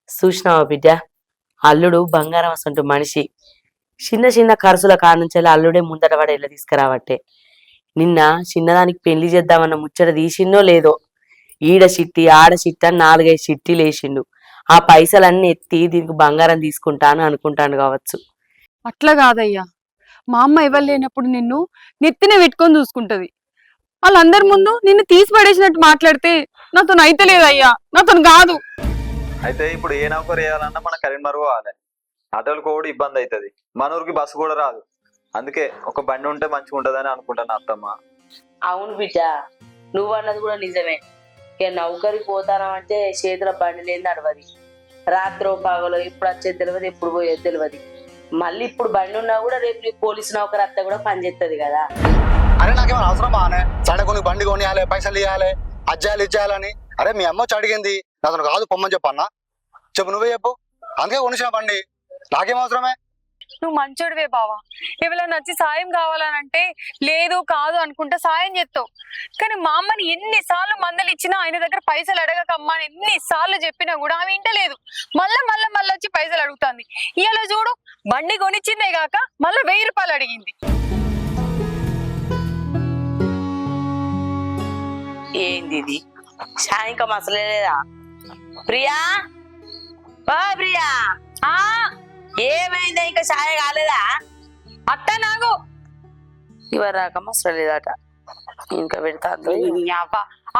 చూసినావా బిడ్డ, అల్లుడు బంగారం అసంటు మనిషి. చిన్న చిన్న ఖర్చుల కానుంచాలి అల్లుడే ముందట వాడు ఇలా తీసుకురావట్టే. నిన్న చిన్నదానికి పెళ్లి చేద్దామన్న ముచ్చట తీసిండో లేదో, ఈడ చిట్టి ఆడ చిట్టి అని 4-5 చిట్టీలు వేసిండు. ఆ పైసలన్నీ ఎత్తి దీనికి బంగారం తీసుకుంటా అని అనుకుంటాను కావచ్చు. అట్లా కాదయ్యా, మా అమ్మ ఇవ్వలేనప్పుడు నిన్ను నెత్తిన పెట్టుకొని చూసుకుంటది. వాళ్ళందరి ముందు నిన్ను తీసి పడేసినట్టు మాట్లాడితే నాతో అయితలేదయ్యా, నాతో కాదు. అయితే ఇప్పుడు ఏ నౌకరు వేయాలన్నా మన కరీంనగర్ పోవాలి. ఆటోలకు కూడా ఇబ్బంది అవుతుంది, మన ఊరికి బస్సు కూడా రాదు. అందుకే ఒక బండి ఉంటే మంచిగా ఉంటదని అనుకుంటాను అత్తమ్మ. అవును బిడ్డ, నువ్వు అన్నది కూడా నిజమే. ఇక నౌకరికి పోతానంటే చేతుల బండి లేని నడవది. రాత్రో పగలో ఇప్పుడు వచ్చేది తెలియదు, ఎప్పుడు పోయేది తెలియదు. మళ్ళీ ఇప్పుడు బండి ఉన్నా కూడా రేపు నీకు పోలీసు నౌకరు అత్త కూడా పనిచేస్తుంది కదా. అరే నాకేమైనా అవసరమా అనే సడకొని బండి కొనియాలి, పైసలు ఇవ్వాలి, అజ్జాలు ఇచ్చేయాలని. అరే మీ అమ్మ వచ్చి అడిగింది, అతను కాదు పొమ్మని చెప్పన్నా. చెప్పు, నువ్వే చెప్పు. అందుకే కొనిసిన బండి, నాకేం అవసరమే. నువ్వు మంచోడివే బావా. ఎవరైనా వచ్చి సాయం కావాలనంటే లేదు కాదు అనుకుంటా సాయం చేస్తావు. కానీ మా అమ్మని ఎన్నిసార్లు మందలు ఇచ్చినా ఆయన దగ్గర పైసలు అడగకమ్మా అని ఎన్నిసార్లు చెప్పినా కూడా ఆమె ఇంటలేదు. మళ్ళా వచ్చి పైసలు అడుగుతుంది. ఇలా చూడు, బండి కొనిచ్చిందే కాక మళ్ళా 1000 రూపాయలు అడిగింది. ఏంది ఇది? సాయంకాలం అసలే లేదా? ప్రియా, ఓ ప్రియా, ఏమైందా? ఇంకా ఛాయ కాలేదా? అత్త నాకు ఇవరి రాక మసలేదట, ఇంకా పెడతా.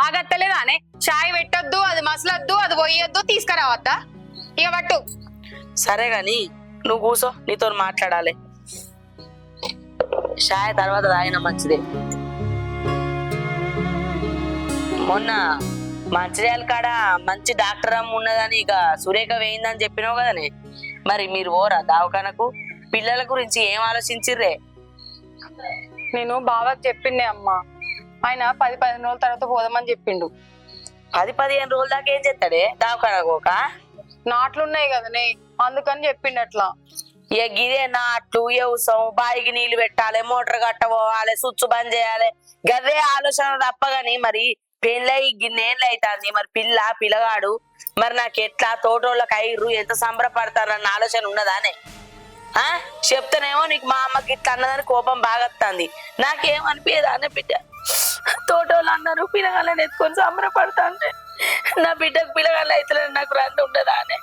ఆగత్తలేదా అనే? చాయ్ పెట్టొద్దు, అది మసలొద్దు, అది పోయొద్దు, తీసుకురావద్దా? ఇక పట్టు. సరే గాని నువ్వు కూసో, నీతో మాట్లాడాలి. ఛాయ్ తర్వాత తాగిన మంచిదే. మొన్న మంచిర్యాల కాడ మంచి డాక్టర్ అమ్మ ఉన్నదని ఇక సురేఖ వేయిందని చెప్పినావు కదనే. మరి మీరు ఓరా దవాఖానకు? పిల్లల గురించి ఏం ఆలోచించిర్రే? నేను బావకి చెప్పిండే అమ్మా, ఆయన 10-15 రోజుల తర్వాత పోదామని చెప్పిండు. 10-15 రోజుల దాకా ఏం చేస్తాడే దవాఖానకు? ఒక నాట్లున్నాయి కదనే, అందుకని చెప్పిండు అట్లా. ఇక గిదే నాట్లు, వ్యవసాయం, బాయికి నీళ్లు పెట్టాలి, మోటార్ కట్టబోవాలి, స్విచ్ బంద్ చేయాలి, గదే ఆలోచన తప్పగాని మరి పెళ్ళయి గిన్నేళ్ళు అవుతుంది. మరి పిల్లగాడు మరి నాకు ఎట్లా తోటోళ్ళకి అయ్యిర్రు ఎంత సంబరపడతారన్న ఆలోచన ఉన్నదానే? చెప్తానేమో నీకు మా అమ్మకి ఇట్లా అన్నదని కోపం బాగా వస్తుంది. నాకేమనిపించదు అనే బిడ్డ. తోటోళ్ళు అన్నారు పిల్లగాళ్ళని ఎత్తుకొని సంబరపడతాంటే నా బిడ్డకు పిల్లగాళ్ళు అవుతలేదు, నాకు రంది ఉండదా అనే?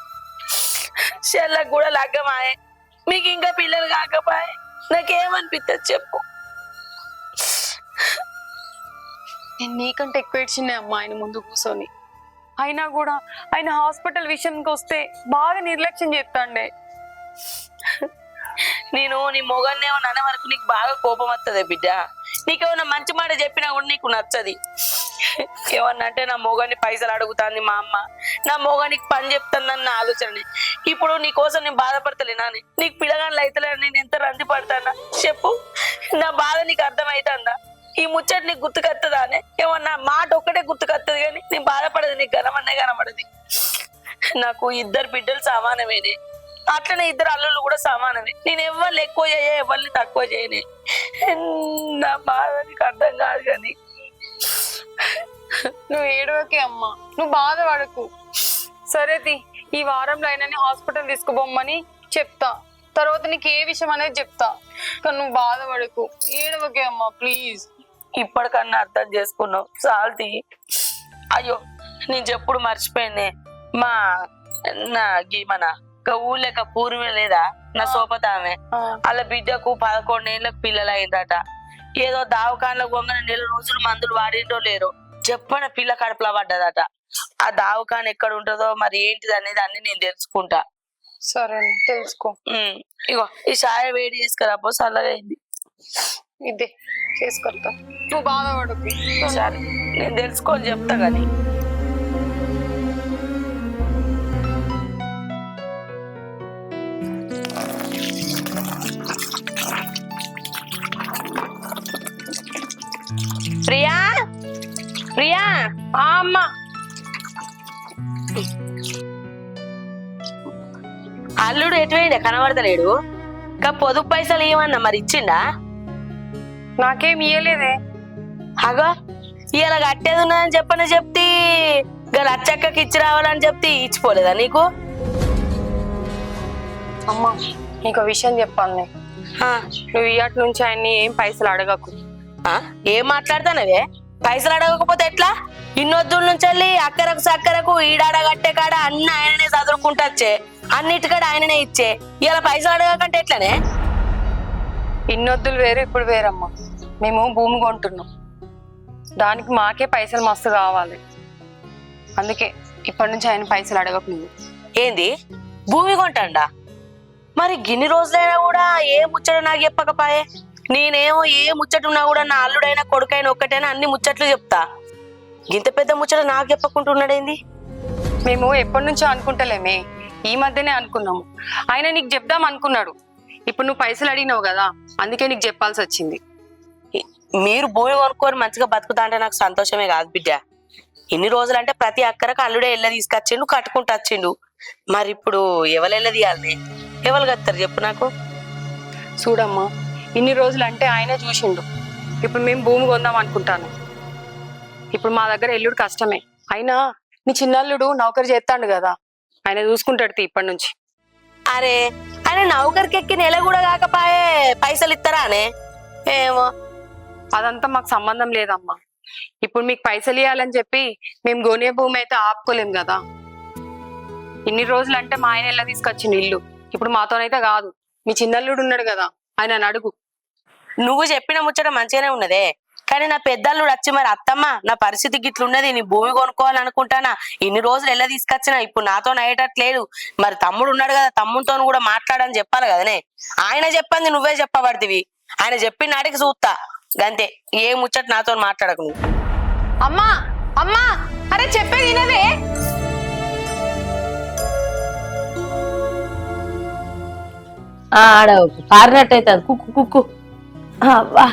చెల్లకు కూడా లగ్గమాయే, మీకు ఇంకా పిల్లలు కాకపోయే, నాకేమనిపిస్తుంది చెప్పు? నేను నీకంటే ఎక్కువ ఏడ్చిండే అమ్మా ఆయన ముందు కూర్చొని. అయినా కూడా ఆయన హాస్పిటల్ విషయానికి వస్తే బాగా నిర్లక్ష్యం చేస్తాండే. నేను నీ మొగన్నేమో నన్న వరకు నీకు బాగా కోపం వస్తుంది బిడ్డ. నీకేమన్నా మంచి మాట చెప్పినా కూడా నీకు నచ్చది. ఏమన్నా అంటే నా మొగని పైసలు అడుగుతాంది మా అమ్మ, నా మొగానికి పని చెప్తాందని నా ఆలోచన. ఇప్పుడు నీ కోసం నేను బాధపడతలేనా? నీకు పిల్లగాళ్ళు అవుతలేని నేను ఎంత రంది పడతానా చెప్పు? నా బాధ నీకు అర్థమవుతుందా? ఈ ముచ్చట నీకు గుర్తుకొస్తుందా అనే? ఏమన్నా మాట ఒక్కటే గుర్తుకొస్తుంది కానీ నేను బాధపడదు, నీకు గనమన్నే కనబడది. నాకు 2 బిడ్డలు సమానమేనే, అట్లనే 2 అల్లుళ్ళు కూడా సమానమే. నేను ఎవరిని ఎక్కువ చేయే, ఎవరిని తక్కువ చేయనే. నా బాధ నీకు అర్థం కాదు కానీ. నువ్వు ఏడవకే అమ్మా, నువ్వు బాధపడకు. సరేది, ఈ వారంలో అయినా హాస్పిటల్ తీసుకుపోమ్మని చెప్తా. తర్వాత నీకు ఏ విషయం అనేది చెప్తా. కానీ నువ్వు బాధపడకు, ఏడవకే అమ్మా ప్లీజ్. ఇప్పటికన్నా అర్థం చేసుకున్నావు సాల్తి. అయ్యో నేను చెప్పుడు మర్చిపోయింది. మన ఊళ్ళక పూర్వే లేదా నా సోపతామె, అలా బిడ్డకు 11 ఏళ్ళకు పిల్లలు అయిందట. ఏదో దావకాన్లో కొంగన 4 రోజులు మందులు వాడిండో లేరో చెప్పన పిల్ల కడుపులా పడ్డదట. ఆ దావకాన్ ఎక్కడ ఉంటుందో మరి ఏంటిది అనేది అన్ని నేను తెలుసుకుంటా. సరే తెలుసుకో. ఇగో ఈ చాయ వేడి చేసుకురాపో, చల్లగా అయింది. ఇదే చేసుకొస్తా, నువ్వు బాధపడకు. సరే నేను తెలుసుకొని చెప్తా గాని. ప్రియా, ప్రియా, అమ్మ అల్లుడు ఎటువైండే కనబడతలేడు? ఇంకా పొదుపు పైసలు ఏమన్నా మరి ఇచ్చిండా? నాకేం ఇయ్యలేదే. అగో ఇలా కట్టేది ఉన్నదని చెప్తే లచ్చక్కకి ఇచ్చి రావాలని చెప్తే ఇచ్చిపోలేదా నీకు? అమ్మా నీకు విషయం చెప్పాలి. ఆ, నువ్వు ఇయ్యాటి నుంచి ఆయన్ని ఏం పైసలు అడగకు. ఆ, ఏం మాట్లాడతానవే? పైసలు అడగకపోతే ఎట్లా? ఇన్నొద్దుల నుంచి వెళ్ళి అక్కరకు సక్కరకు ఈడాడ కట్టే కాడ అన్ని ఆయననే చదువుకుంటొచ్చే, అన్నిటికాడ ఆయననే ఇచ్చే. ఇలా పైసలు అడగకంటే ఎట్లనే? ఇన్నొద్దులు వేరు ఇప్పుడు వేరమ్మా. మేము భూమి కొంటున్నాం, దానికి మాకే పైసలు మస్తు కావాలి. అందుకే ఇప్పటి నుంచి ఆయన పైసలు అడగకు నువ్వు. ఏంది భూమి కొంటాడా? మరి గిన్ని రోజులైనా కూడా ఏ ముచ్చట నాకు చెప్పకపాయే. నేనేమో ఏ ముచ్చటున్నా కూడా నా అల్లుడైనా కొడుకైనా ఒక్కటైనా అన్ని ముచ్చట్లు చెప్తా. ఇంత పెద్ద ముచ్చట నాకు చెప్పకుంటున్నాడేంది? మేము ఎప్పటి నుంచో అనుకుంటలేమే, ఈ మధ్యనే అనుకున్నాము. ఆయన నీకు చెప్దాం అనుకున్నాడు. ఇప్పుడు నువ్వు పైసలు అడిగినావు కదా, అందుకే నీకు చెప్పాల్సి వచ్చింది. మీరు భూమి కొనుక్కొని మంచిగా బతుకుతా అంటే నాకు సంతోషమే కాదు బిడ్డ. ఇన్ని రోజులంటే ప్రతి అక్కరకు అల్లుడే ఎల్ల తీసుకొచ్చిండు, కట్టుకుంటూ వచ్చిండు. మరి ఇప్పుడు ఎవరు ఎల్ల తీయాలని, ఎవరు కత్తారు చెప్పు నాకు? చూడమ్మా, ఇన్ని రోజులు అంటే ఆయనే చూసిండు. ఇప్పుడు మేము భూమి కొందాం అనుకుంటాను. ఇప్పుడు మా దగ్గర ఎల్లుడు కష్టమే. అయినా నీ చిన్నల్లుడు నౌకరు చేస్తాడు కదా, ఆయన చూసుకుంటాడు ఇప్పటి నుంచి. అరే ఆయన నౌకరికి ఎక్కి నెల కూడా కాకపాయే పైసలు ఇస్తారా అనే? ఏమో, అదంతా మాకు సంబంధం లేదమ్మా. ఇప్పుడు మీకు పైసలు ఇవ్వాలని చెప్పి మేము గోనే భూమి అయితే ఆపుకోలేం కదా. ఇన్ని రోజులు అంటే మా ఆయన ఎలా తీసుకొచ్చిండు ఇల్లు, ఇప్పుడు మాతోనైతే కాదు. మీ చిన్నల్లుడు ఉన్నాడు కదా, ఆయన అడుగు. నువ్వు చెప్పిన ముచ్చట మంచిగానే ఉన్నదే, కానీ నా పెద్దల్లుడు వచ్చి మరి అత్తమ్మ నా పరిస్థితి గిట్లున్నది, నీ భూమి కొనుక్కోవాలనుకుంటానా, ఇన్ని రోజులు ఎలా తీసుకొచ్చినా ఇప్పుడు నాతో అయ్యేటట్లేదు. మరి తమ్ముడు ఉన్నాడు కదా, తమ్ముడితో కూడా మాట్లాడని చెప్పాలి కదనే. ఆయన చెప్పింది నువ్వే చెప్పబడితివి, ఆయన చెప్పిన నాటికి చూస్తా గంతే. ఏ ముచ్చట నాతో మాట్లాడకు నువ్వు. అమ్మా అమ్మా, అరే చెప్పేది వినవే. ఆడ పారినట్టయితే కుక్కు కుక్కు అబ్బా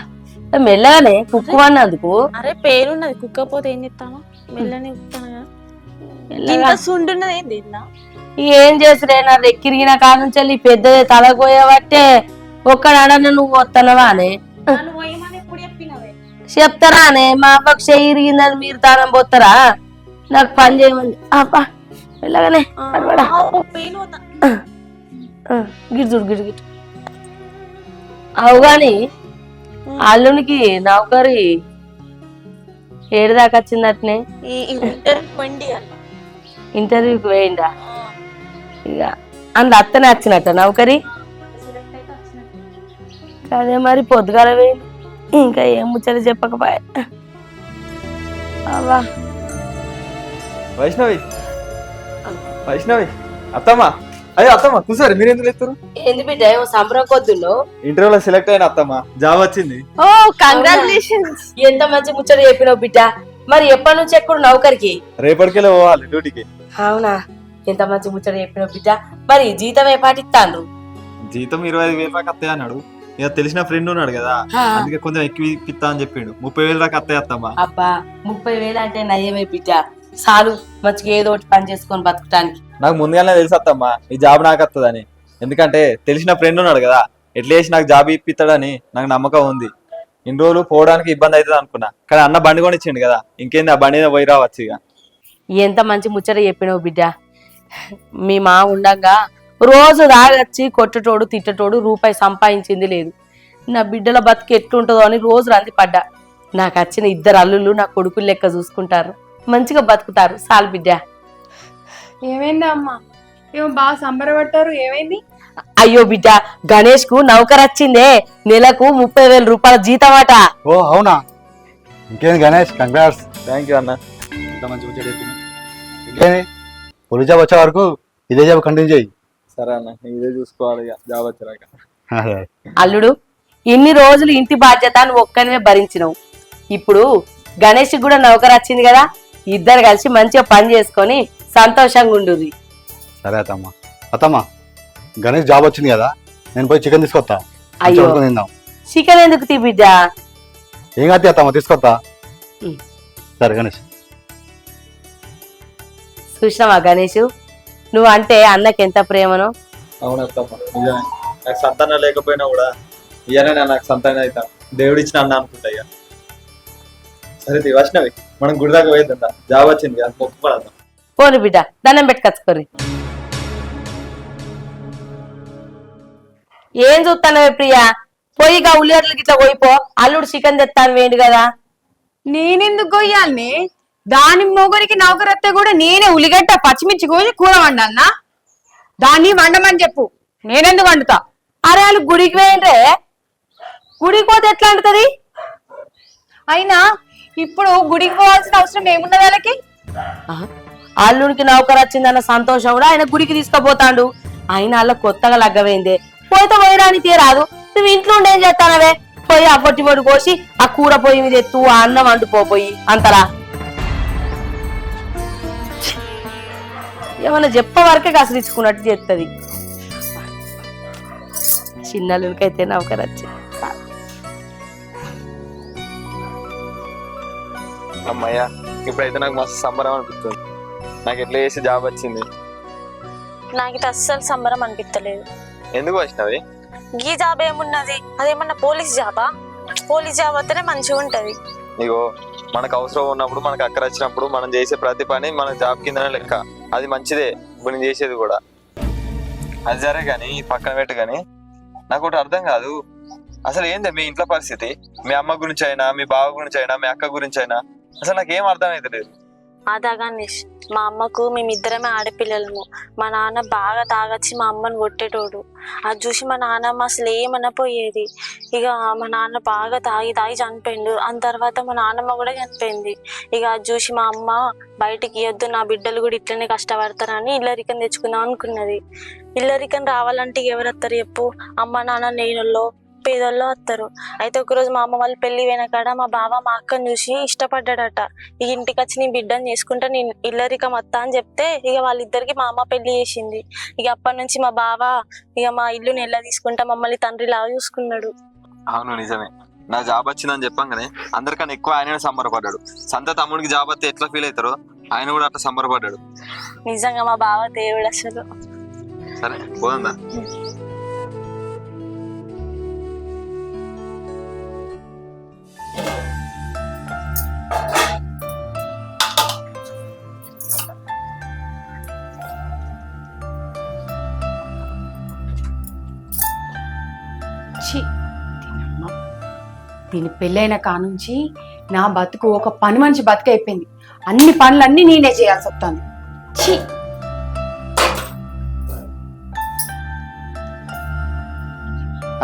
మెల్లగానే కుక్కు అన్నందుకు అరే పేరున్నది కుక్కపోతే ఏం చెప్తాను, మెల్లనే కుక్తాను. సుండున్నది ఏంది ఇందా? ఏం చేసుడే నా రెక్కిరిగిన కాడ నుంచి వెళ్ళి పెద్దది తలగోయబట్టే ఒక్కడన నువ్వు వస్తున్నావానే చెప్తారానే. మా అబ్బకు చెయ్యి ఇరిగిందని మీరు తానం పోతారా? నాకు పని చేయమని అబ్బా మెల్లగానే గిడుచుడు గిడు గిడు అవు గాని అల్లునికి నౌకరి ఏడు దాకా వచ్చిందట్నే. ఇంటర్వ్యూకి పోయిందా? ఇక అందులో అత్తనే వచ్చినట్ట నౌకరి. అదే మరి పొద్దుగాల పోయింది, ఇంకా ఏం ముచ్చట చెప్పకపోయా. అవ్వా వైష్ణవి, వైష్ణవి అత్తమ్మ, అయ్యో అత్తమ్మ కూసారు, మీరు ఎందుకు ఎత్తారు? ఏంది బిడ్డ ఏమో సంబరం కొద్దులో ఇంటర్వ్యూలో సెలెక్ట్ అయిన అత్తమ్మ, జాబ్ వచ్చింది. ఓ కంగ్రాచులేషన్స్. ఎంత మంచి ముచ్చట చెప్పినావు బిడ్డ. మరి ఎప్పటి నుంచి ఎప్పుడు నౌకరికి? రేపటికెళ్ళి పోవాలి డ్యూటీకి. అవునా, ఎంత మంచి ముచ్చట చెప్పినావు బిడ్డ. మరి జీతం ఏ పాటిస్తాను? జీతం 25,000 దాకా అత్తయ్య అన్నాడు. ఇక తెలిసిన ఫ్రెండ్ ఉన్నాడు కదా, అందుకే కొంచెం ఎక్కువ ఇప్పిస్తా అని చెప్పిండు. 30,000 దాకా అత్తయ్య అత్తమ్మ. అబ్బా 30,000 అంటే నయ్యమే బిడ్డ, చాలు మంచిగా ఏదో ఒకటి పని చేసుకొని బతకటానికి. నాకు ముందుగానే తెలుసు అత్తమ్మ ఈ జాబ్ నాకు వస్తుందని. ఎందుకంటే తెలిసిన ఫ్రెండ్ ఉన్నాడు కదా, ఎట్లా చేసి నాకు జాబ్ ఇప్పిస్తాడని నాకు నమ్మకం ఉంది. ఇన్ని రోజులు పోవడానికి ఇబ్బంది అవుతుంది అనుకున్నా, కానీ అన్న బండి కొని ఇచ్చిండు కదా, ఇంకేంది ఆ బండి పోయి రావచ్చు. ఇక ఎంత మంచి ముచ్చట చెప్పినావు బిడ్డ. మీ మా ఉండగా రోజు రాగచ్చి కొట్టటోడు తిట్టటోడు రూపాయి సంపాదించింది లేదు. నా బిడ్డల బతుకు ఎట్లుంటుందో అని రోజు రంది పడ్డా. నాకు వచ్చిన 2 అల్లుళ్ళు నా కొడుకులు లెక్క చూసుకుంటారు, మంచిగా బతుకుతారు. చాలు బిడ్డ. ఏమైంది అమ్మా? ఏమో బాగా సంబరపడ్డారు, ఏమైంది? అయ్యో బిడ్డ, గణేష్ కు నౌకర్ వచ్చిందే, నెలకు 30,000 రూపాయల జీతం అట. ఓ అవునా, ఇంకేంది గణేష్, కంగ్రాట్స్. థ్యాంక్ యూ అన్న. ఇంత మంచి ముచ్చట చెప్పింది. ఇంకేంది పోలీస్ జాబ్ వచ్చే వరకు ఇదే జాబ్ కంటిన్యూ చేయి. సరే అన్న, ఇదే చూసుకోవాలి ఇక జాబ్ వచ్చాక. అల్లుడు, ఇన్ని రోజులు ఇంటి బాధ్యత నువ్వు ఒక్కనివే భరించినవు. ఇప్పుడు గణేష్ కూడా నౌకర్ వచ్చింది కదా, ఇద్దరు కలిసి మంచిగా పని చేసుకొని సంతోషంగా ఉండుర్రి. సరే అత్తమ్మ. అత్తమ్మ, గణేష్ జాబ్ వచ్చింది కదా, నేను పోయి చికెన్ తీసుకొస్తా. అయ్యో తిందాం. చికెన్ ఎందుకు తీ బిడ్డ? ఏం కాదు అత్తమ్మ, తీసుకొస్తా. సరే గణేష్. చూసినావా గణేష్, నువ్వు అంటే అన్నకి ఎంత ప్రేమనో. అవునత్తమ్మ, నిజమే. నాకు సంతానం లేకపోయినా కూడా ఇయనే నాకు సంతానం అవుతాను, దేవుడు ఇచ్చిన అన్న అనుకుంటా. ఇక సరే వైష్ణవి, మనం గుడి దాకా పోయేద్దా, జాబ్ వచ్చింది కదా, మొక్కుపడద్దాం. పోను బిడ్డ, దండం పెట్టుకొచ్చుకోర్రి. ఏం చూస్తానవే ప్రియా పోయిగా ఉల్లిగడ్డలకి ఇట్లా పోయిపో అల్లుడు చికెన్ తెస్తాను వేయండి కదా. నేనెందుకు కొయ్యాలని? దాని మొగురికి నౌకరత్తే కూడా నేనే ఉల్లిగడ్డ పచ్చిమిర్చి కోసి కూర వండాలన్నా? దాన్ని వండమని చెప్పు, నేనెందుకు వండుతా? అరే వాళ్ళు గుడికి వేయండి, గుడికి పోతే ఎట్లా అంటది? అయినా ఇప్పుడు గుడికి పోవాల్సిన అవసరం ఏమున్నది వాళ్ళకి? అల్లుడికి నౌకరు వచ్చిందన్న సంతోషం కూడా ఆయన గుడికి తీసుకుపోతాడు. ఆయన వాళ్ళ కొత్తగా లగ్గమైందే, పోతే పోయడానికి తీరాదు. నువ్వు ఇంట్లో ఉండి ఏం చేస్తానవే? పోయి ఆ పొట్టి పొడి కోసి ఆ కూర పొయ్యి మీద ఎత్తు, ఆ అన్నం వండుకోపోయి అంతలా ఏమన్నా చెప్ప వరకే కసరించుకున్నట్టు చేస్తుంది. చిన్నలుకైతే నౌకరు వచ్చింది. అమ్మయ్యా, ఇప్పుడైతే నాకు మస్తు సంబరం అనిపిస్తుంది. నాకు ఎట్లా చేసి జాబ్ వచ్చింది. నాకు ఇది అస్సలు సంబరం అనిపించలేదు. ఎందుకు వచ్చినవి? ఈ జాబ్ ఏమున్నది? అదేమన్నా పోలీస్ జాబా? పోలీస్ జాబ్ అయితేనే మంచిగా ఉంటది. ఇగో మనకు అవసరం ఉన్నప్పుడు, మనకు అక్కర వచ్చినప్పుడు మనం చేసే ప్రతి పని మన జాబ్ కిందనే లెక్క. అది మంచిదే. ఇప్పుడు నేను చేసేది కూడా అది సరే కానీ పక్కన పెట్టు. కానీ నాకు ఒకటి అర్థం కాదు, అసలు ఏంది మీ ఇంట్లో పరిస్థితి? మీ అమ్మ గురించి అయినా, మీ బావ గురించి అయినా, మీ అక్క గురించి అయినా అసలు నాకేం అర్థం అవుతలేదు. అదా గణేష్, మా అమ్మకు మేమిద్దరమే ఆడపిల్లలము. మా నాన్న బాగా తాగొచ్చి మా అమ్మని కొట్టేటోడు. అది చూసి మా నాన్నమ్మ అసలు ఏమన్నా పోయేది. ఇక మా నాన్న బాగా తాగి తాగి చనిపోయిండు. ఆ తర్వాత మా నాన్నమ్మ కూడా చనిపోయింది. ఇక అది చూసి మా అమ్మ బయటికి ఇవ్వద్దు, నా బిడ్డలు కూడా ఇట్లనే కష్టపడతారని ఇల్లరికం తెచ్చుకుందాం అనుకున్నది. ఇల్లరికం రావాలంటే ఎవరు వస్తారు చెప్పు? అమ్మ నాన్న నేనుల్లో పేదల్లో వస్తారు. అయితే ఒకరోజు మా అమ్మ వాళ్ళు పెళ్లి పోయిన కాడ మా బావ మా అక్కని చూసి ఇష్టపడ్డాడట. ఈ ఇంటికి వచ్చి నీ బిడ్డని చేసుకుంటే నేను ఇల్లరికం వస్తా అని చెప్తే ఇక వాళ్ళిద్దరికి మా అమ్మ పెళ్లి చేసింది. ఇక అప్పటి నుంచి మా బావ ఇక మా ఇల్లుని ఎలా తీసుకుంటా మమ్మల్ని తండ్రిలా చూసుకున్నాడు. అవును నిజమే. నా జాబ్ వచ్చిందని చెప్పంగానే అందరికన్నా ఎక్కువ ఆయన సంబరపడ్డాడు. సొంత తమ్ముడికి జాబ్ వస్తే ఎట్లా ఫీల్ అవుతారో ఆయన కూడా అట్లా సంబరపడ్డాడు. నిజంగా మా బావ దేవుడు అసలు. సరే పోదా. దీని పెళ్ళైన కానుంచి నా బతుకు ఒక పని మంచి బతుకు అయిపోయింది. అన్ని పనులన్నీ నేనే చేయాల్సి వస్తుంది. ఛీ,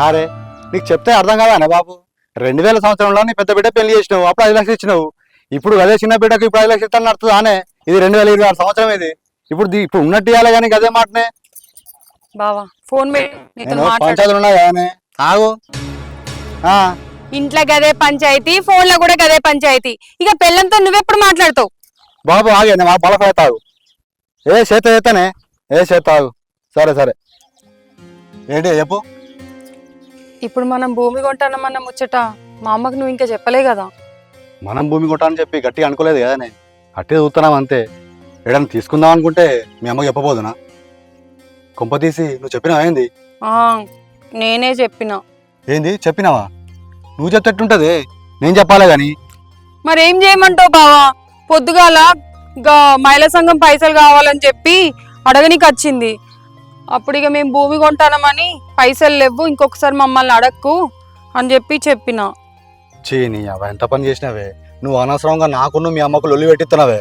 అరే నీకు చెప్తే అర్థం కాదా బాబు? 2000 సంవత్సరంలో నీ పెద్ద బిడ్డ పెళ్లి చేసినావు, అప్పుడు 5 లక్షలు ఇచ్చినావు. ఇప్పుడు అదే చిన్న బిడ్డకు ఇప్పుడు 5 లక్షలు ఇస్తాను నడుతుంది ఆనే. ఇది 2026 సంవత్సరం ఇది. ఇప్పుడు ఉన్నట్టు ఇవ్వాలి కానీ అదే మాటనే. బావా ఫోన్ పంచాయతీలు ఉన్నాయి కానీ ఆగు. ఇంట్లో గదే పంచాయతీ, ఫోన్ లో కూడా గదే పంచాయతీ. ఇక పెళ్ళంతో నువ్వెప్పుడు మాట్లాడతావు? బాబు ఆగే, మా బలఫై తాగు. ఏ చేత చేతనే ఏ చేత తాగు. సరే సరే ఏంటి చెప్పు. ఇప్పుడు మనం భూమి కొంటానమన్న ముచ్చట మా అమ్మకు నువ్వు ఇంకా చెప్పలే కదా. మనం భూమి కొంటానని చెప్పి గట్టిగా అనుకోలేదు కదనే, అట్టే చూస్తున్నాం అంతే. ఏడన్నా తీసుకుందాం అనుకుంటే మీ అమ్మకి చెప్పబోదునా? కొంప తీసి నువ్వు చెప్పినావా ఏంది? నేనే చెప్పినా. ఏంది చెప్పినావా? నువ్వు చెప్తేట్టుంటది, నేను చెప్పాలే గాని. మరేం చేయమంటావు బావా? పొద్దుగాల మహిళా సంఘం పైసలు కావాలని చెప్పి అడగనికి వచ్చింది. అప్పుడు ఇక మేము భూమి కొంటానమని పైసలు లేవు, ఇంకొకసారి మమ్మల్ని అడక్కు అని చెప్పిన. చీని అవ ఎంత పని చేసినావే నువ్వు? అనవసరంగా నాకును మీ అమ్మకు లొల్లి పెట్టిస్తున్నావే.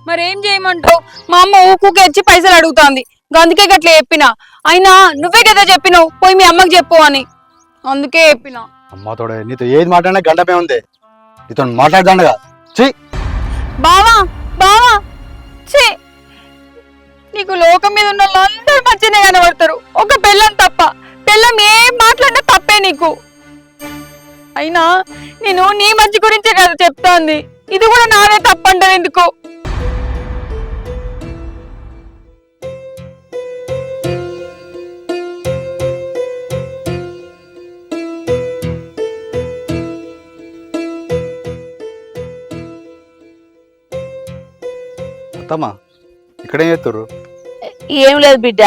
మరేం చేయమంటావు? మా అమ్మ ఊకుకి వచ్చి పైసలు అడుగుతాంది, అందుకే గట్లా చెప్పినా. అయినా నువ్వే కదా చెప్పినావు పోయి మీ అమ్మకి చెప్పు అని, అందుకే చెప్పినా. అమ్మతోడే నీతో ఏది మాట్లాడినా గంటమే ఉంది, నీతో మాట్లాడదాండగా. చీ బావా బావా, చీ, నీకు లోకం మీద ఉన్న వాళ్ళందరూ మంచిగానే కనబడతారు, ఒక పెళ్ళం తప్ప. పెళ్ళం ఏం మాట్లాడినా తప్పే నీకు. అయినా నేను నీ మంచి గురించే కదా చెప్తాంది, ఇది కూడా నాదే తప్పంటాను ఎందుకు? అత్తమ్మా ఇక్కడేం చేస్తారు? ఏం లేదు బిడ్డ,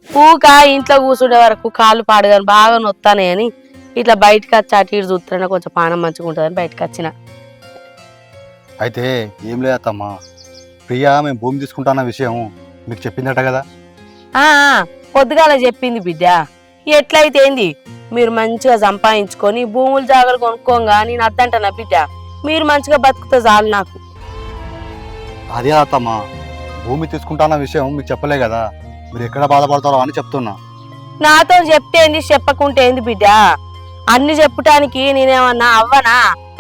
ఊక ఇంట్లో కూర్చుండే వరకు కాళ్ళు పాడగాని బాగా నొత్తానే అని ఇట్లా బయటకు వచ్చి అటు ఇటు చూస్తున్నా, కొంచెం పానం మంచిగా ఉంటుందని బయటకు వచ్చిన. అయితే ఏం లేదు అత్తమ్మా, ప్రియా మేము భూమి తీసుకుంటాన్న విషయం మీకు చెప్పిందట కదా? పొద్దుగాల చెప్పింది బిడ్డ. ఎట్లయితే ఏంది మీరు మంచిగా సంపాదించుకొని భూములు జాగ్రత్త కొనుక్కోగా నేను అద్దంటనా బిడ్డ మీరు మంచిగా బతుకుతా చాలు నాకు. అదే అత్తమ్మ, భూమి తీసుకుంటాన్న విషయం మీకు చెప్పలే కదా, మీరు ఎక్కడ బాధపడతారో అని చెప్తున్నా. నాతో చెప్తే ఏంది చెప్పకుంటే ఏంది బిడ్డ? అన్ని చెప్పటానికి నేనేమన్నా అవ్వనా?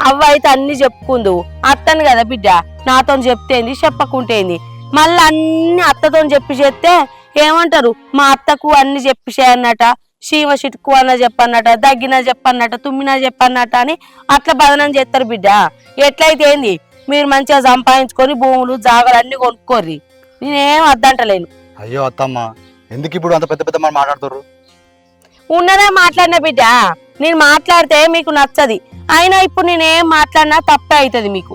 అవ్వ అయితే అన్ని చెప్పుకుందు, అత్తను కదా బిడ్డ. నాతో చెప్తేంది చెప్పకుంటేంది, మళ్ళీ అన్ని అత్తతో చెప్పి చేస్తే ఏమంటారు? మా అత్తకు అన్ని చెప్పిసే అన్నట, శీమ చిటుకు అన్న చెప్పన్నట, దగ్గినా చెప్పన్నట, తుమ్మినా చెప్పన్నట అని అట్లా బదనం చేస్తారు బిడ్డ. ఎట్లయితే ఏంది మీరు మంచిగా సంపాదించుకొని భూములు జాగాలు అన్ని కొనుక్కోర్రి, నేనేం అద్దంటలేను. అయ్యో అత్తమ్మ, ఎందుకు ఇప్పుడు అంత పెద్ద పెద్ద మాట మాట్లాడుతారు? ఉన్నదే మాట్లాడిన బిడ్డ, నేను మాట్లాడితే మీకు నచ్చది. అయినా ఇప్పుడు నేనేం మాట్లాడినా తప్పే అవుతుంది మీకు.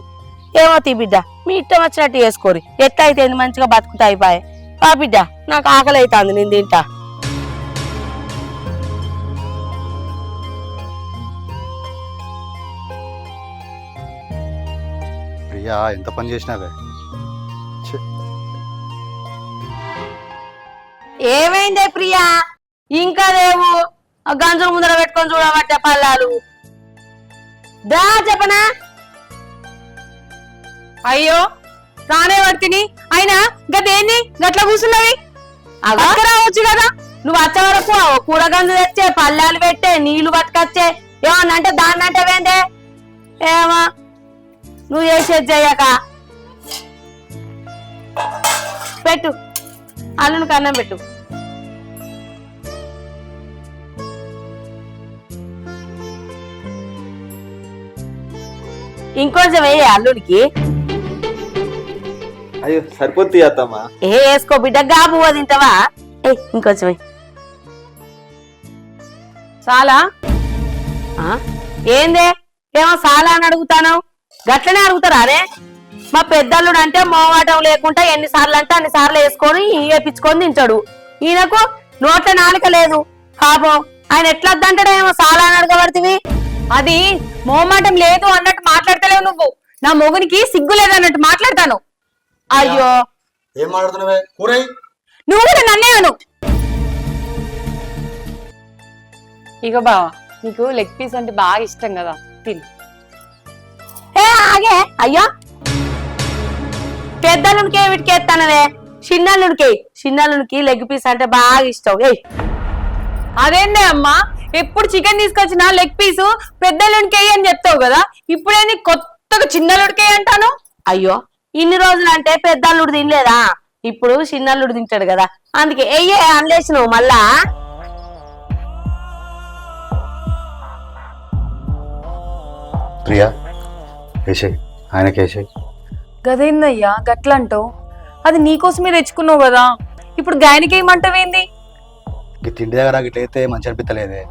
ఏమవుతాయి బిడ్డ, మీ ఇష్టం వచ్చినట్టు చేసుకోరి. ఎట్లయితే మంచిగా బతుకుతా అయిపోయాయి. ఆ బిడ్డ నాకు ఆకలి అవుతుంది, నేను తింటా. ప్రియా, ఎంత పని చేసినావే. ఏమైందే ప్రియా? ఇంకా లేవు, గంజుల ముందర పెట్టుకొని చూడబట్టే పల్లాలు. దా చెప్పనా? అయ్యో రానే పడుతుంది. అయినా గదేంది గట్ల కూర్చున్నవి? రావచ్చు కదా. నువ్వు వచ్చే వరకు కూర గంజు తెచ్చే, పల్లాలు పెట్టే, నీళ్లు పట్టుకొచ్చే, ఏమన్నంటే దాన్ని అంటే వేందే ఏమా నువ్వు చేసేది చెయ్యక. పెట్టు, అల్లుని కన్నం పెట్టు. ఇంకొంచెం వేయ అల్లుడికి. అయ్యో సరిపోద్ది అత్తమ్మ. వేసుకో బిడ్డ, గాబు తింటావా? ఇంకొంచెం చాలా. ఏందే ఏమో చాలా అని అడుగుతాను? గట్లనే అడుగుతారా అరే? మా పెద్దల్లుడు అంటే మోవాటం లేకుండా ఎన్నిసార్లు అంటే అన్నిసార్లు వేసుకొని వేపించుకొని తింటాడు. ఈయనకు నోట్ల నాలుక లేదు పాపం. ఆయన ఎట్లా వద్దంటాడు? ఏమో చాలా అని అడగబడుతుంది. అది మోమాటం లేదు అన్నట్టు మాట్లాడతలేవు నువ్వు. నా మొగునికి సిగ్గు లేదన్నట్టు మాట్లాడతాను. అయ్యో ఏం మాట్లాడుతున్నావే? కూరై నువ్వు కూడా నన్నే అను. ఇక బావా, నీకు లెగ్ పీస్ అంటే బాగా ఇష్టం కదా, తిని. ఆగే అయ్యో, పెద్దలునికి వీటికి ఎత్తానవే, చిన్నలునికి లెగ్ పీస్ అంటే బాగా ఇష్టం. అదేందే అమ్మా, ఎప్పుడు చికెన్ తీసుకొచ్చినా లెగ్ పీసు పెద్దలుడికే అని చెప్తావు కదా, ఇప్పుడేంది కొత్తగా చిన్నలుడికే అంటాను? అయ్యో ఇన్ని రోజులు అంటే పెద్దల్లుడు తినలేదా, ఇప్పుడు చిన్నల్లుడు తింటాడు కదా, అందుకే అనలేసి నువ్వు మళ్ళా. ప్రియా, వేసేయి, ఆయనకేసేయి. గదేందయ్యా గట్లంటావు? అది నీకోసమే తెచ్చుకున్నావు కదా, ఇప్పుడు గాయనికేయమంటావేంది? ఈ తిండి దగ్గర గిట్ల అయితే మంచి అనిపించలేదే,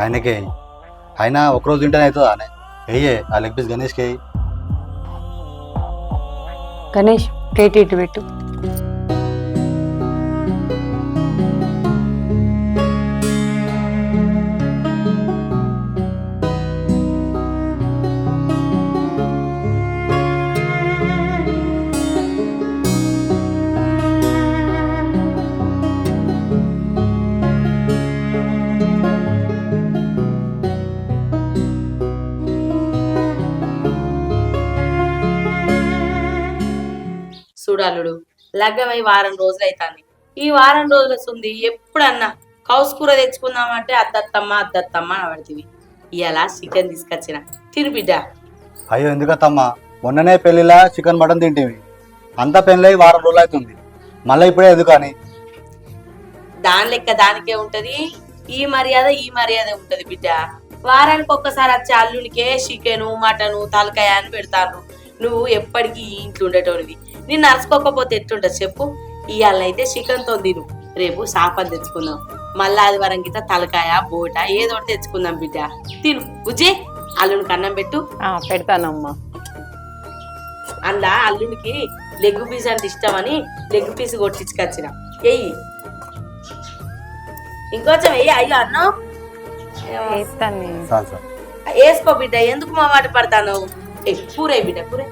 ఆయనకే. ఆయన ఒకరోజు తింటేనే అవుతుందా? ఆయన వెయ్యే ఆ లెగ్ పీస్ గణేష్కి. గణేష్ ప్లేట్ ఇటు పెట్టు. చూడాలుడు లగ్గమై వారం రోజులు అవుతుంది. ఈ వారం రోజుల సుంది ఎప్పుడన్నా కౌసు కూర తెచ్చుకుందామంటే అద్దత్తమ్మ అని పడుతుంది. ఇలా చికెన్ తీసుకొచ్చిన తిను బిడ్డ. అయ్యో ఎందుకత్తమ్మా, మొన్ననే పెళ్లిలా చికెన్ మటన్ తింటేవి, అంతా పెళ్ళి వారం రోజులు అవుతుంది, మళ్ళీ ఇప్పుడే ఎందుకు అని? దాని లెక్క దానికే ఉంటది, ఈ మర్యాద ఉంటది బిడ్డ. వారానికి ఒక్కసారి వచ్చే అల్లునికే చికెను మటను తలకాయ అని పెడతారు. నువ్వు ఎప్పటికీ ఈ ఇంట్లో ఉండేటోనివి, నేను నడుచుకోకపోతే ఎట్లుంటది చెప్పు? ఇవాళైతే చికెన్ తో తిను, రేపు చేపలు తెచ్చుకుందాం, మళ్ళా ఆదివారం గిత తలకాయ బోట ఏదో ఒకటి తెచ్చుకుందాం బిడ్డ. తిను బుజ్జి, అల్లునికి అన్నం పెట్టు. పెడతానమ్మా. అందులో అల్లునికి లెగ్ పీస్ అంటే ఇష్టం అని లెగ్ పీస్ కొట్టించుకొచ్చిన. ఎయ్యి ఇంకొంచెం వెయ్యి. అయ్యో అన్నం వేసుకో బిడ్డ, ఎందుకు మా మాట పడతాను? పూరే బిడ్డ పూరే,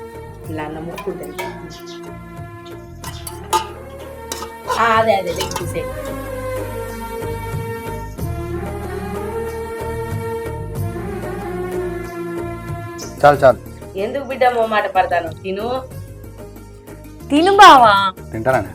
ఇలా అన్న ముక్కుంటుంది. అదే లెగ్ పీసే. చాలు చాలు ఎందుకు బిడ్డ మాట పడతాను తిను తిను బావా తింటానండి